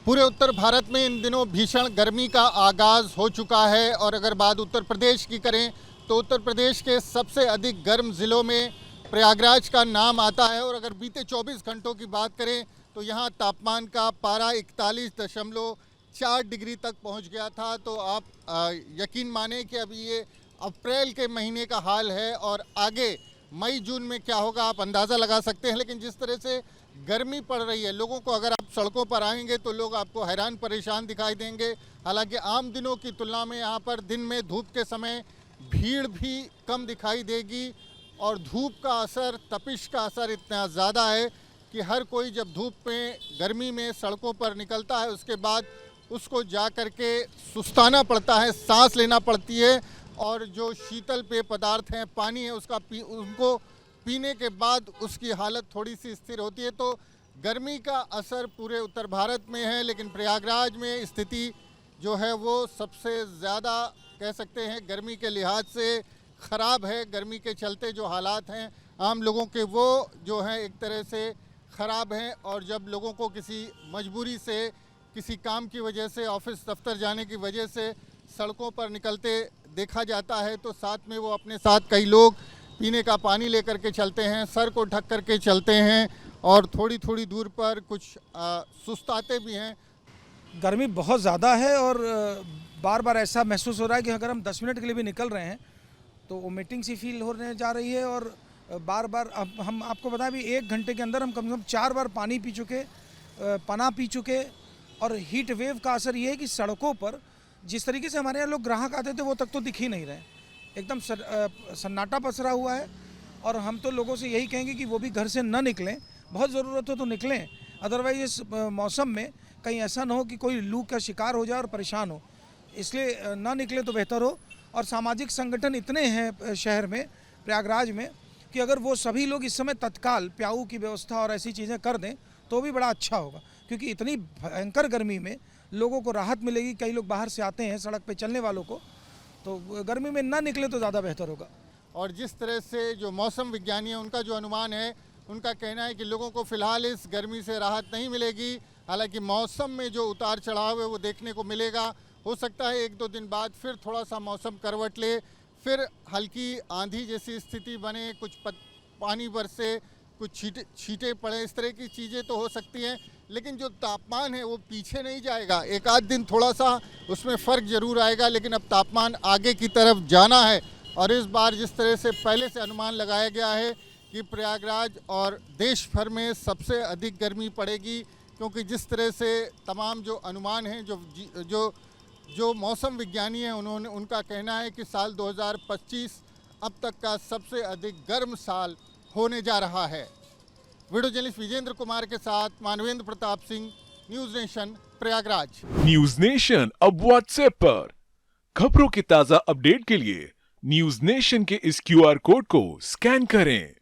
पूरे उत्तर भारत में इन दिनों भीषण गर्मी का आगाज़ हो चुका है और अगर बात उत्तर प्रदेश की करें तो उत्तर प्रदेश के सबसे अधिक गर्म ज़िलों में प्रयागराज का नाम आता है। और अगर बीते 24 घंटों की बात करें तो यहाँ तापमान का पारा 41.4 डिग्री तक पहुँच गया था। तो आप यकीन माने कि अभी ये अप्रैल के महीने का हाल है और आगे मई जून में क्या होगा आप अंदाज़ा लगा सकते हैं। लेकिन जिस तरह से गर्मी पड़ रही है, लोगों को अगर आप सड़कों पर आएंगे तो लोग आपको हैरान परेशान दिखाई देंगे। हालांकि आम दिनों की तुलना में यहाँ पर दिन में धूप के समय भीड़ भी कम दिखाई देगी और धूप का असर, तपिश का असर इतना ज़्यादा है कि हर कोई जब धूप में, गर्मी में सड़कों पर निकलता है उसके बाद उसको जा कर के सुस्ताना पड़ता है, सांस लेना पड़ती है और जो शीतल पेय पदार्थ हैं, पानी है, उनको पीने के बाद उसकी हालत थोड़ी सी स्थिर होती है। तो गर्मी का असर पूरे उत्तर भारत में है, लेकिन प्रयागराज में स्थिति जो है वो सबसे ज़्यादा कह सकते हैं गर्मी के लिहाज से ख़राब है। गर्मी के चलते जो हालात हैं आम लोगों के, वो जो हैं एक तरह से ख़राब हैं। और जब लोगों को किसी मजबूरी से, किसी काम की वजह से, ऑफिस दफ्तर जाने की वजह से सड़कों पर निकलते देखा जाता है तो साथ में वो अपने साथ कई लोग पीने का पानी लेकर के चलते हैं, सर को ढक कर के चलते हैं और थोड़ी थोड़ी दूर पर कुछ सुस्ताते भी हैं। गर्मी बहुत ज़्यादा है और बार बार ऐसा महसूस हो रहा है कि अगर हम 10 मिनट के लिए भी निकल रहे हैं तो वोमिटिंग सी फील होने जा रही है। और बार बार हम आपको बताएं भी 1 घंटे के अंदर हम कम से कम 4 बार पानी पी चुके, पना पी चुके। और हीट वेव का असर ये है कि सड़कों पर जिस तरीके से हमारे यहाँ लोग ग्राहक आते थे वो तक तो दिख ही नहीं रहे, एकदम सन्नाटा पसरा हुआ है। और हम तो लोगों से यही कहेंगे कि वो भी घर से न निकलें, बहुत ज़रूरत हो तो निकलें, अदरवाइज़ इस मौसम में कहीं ऐसा ना हो कि कोई लू का शिकार हो जाए और परेशान हो, इसलिए ना निकले तो बेहतर हो। और सामाजिक संगठन इतने हैं शहर में, प्रयागराज में, कि अगर वो सभी लोग इस समय तत्काल प्याऊ की व्यवस्था और ऐसी चीज़ें कर दें तो भी बड़ा अच्छा होगा, क्योंकि इतनी भयंकर गर्मी में लोगों को राहत मिलेगी। कई लोग बाहर से आते हैं सड़क पे चलने वालों को, तो गर्मी में ना निकले तो ज़्यादा बेहतर होगा। और जिस तरह से जो मौसम विज्ञानी हैं उनका जो अनुमान है, उनका कहना है कि लोगों को फ़िलहाल इस गर्मी से राहत नहीं मिलेगी। हालांकि मौसम में जो उतार चढ़ाव है वो देखने को मिलेगा। हो सकता है 1-2 दिन बाद फिर थोड़ा सा मौसम करवट ले, फिर हल्की आंधी जैसी स्थिति बने, कुछ पानी बरसे, कुछ छींटे पड़े, इस तरह की चीज़ें तो हो सकती हैं। लेकिन जो तापमान है वो पीछे नहीं जाएगा। 1-आध दिन थोड़ा सा उसमें फ़र्क ज़रूर आएगा, लेकिन अब तापमान आगे की तरफ जाना है। और इस बार जिस तरह से पहले से अनुमान लगाया गया है कि प्रयागराज और देश भर में सबसे अधिक गर्मी पड़ेगी, क्योंकि जिस तरह से तमाम जो अनुमान हैं, जो मौसम विज्ञानी हैं, उनका कहना है कि साल 2025 अब तक का सबसे अधिक गर्म साल होने जा रहा है। वीडियो जर्नलिस्ट विजेंद्र कुमार के साथ Manvendra Pratap Singh, news nation, Prayagraj. News nation अब व्हाट्सएप पर खबरों की ताज़ा अपडेट के लिए न्यूज़ नेशन के इस QR कोड को स्कैन करें।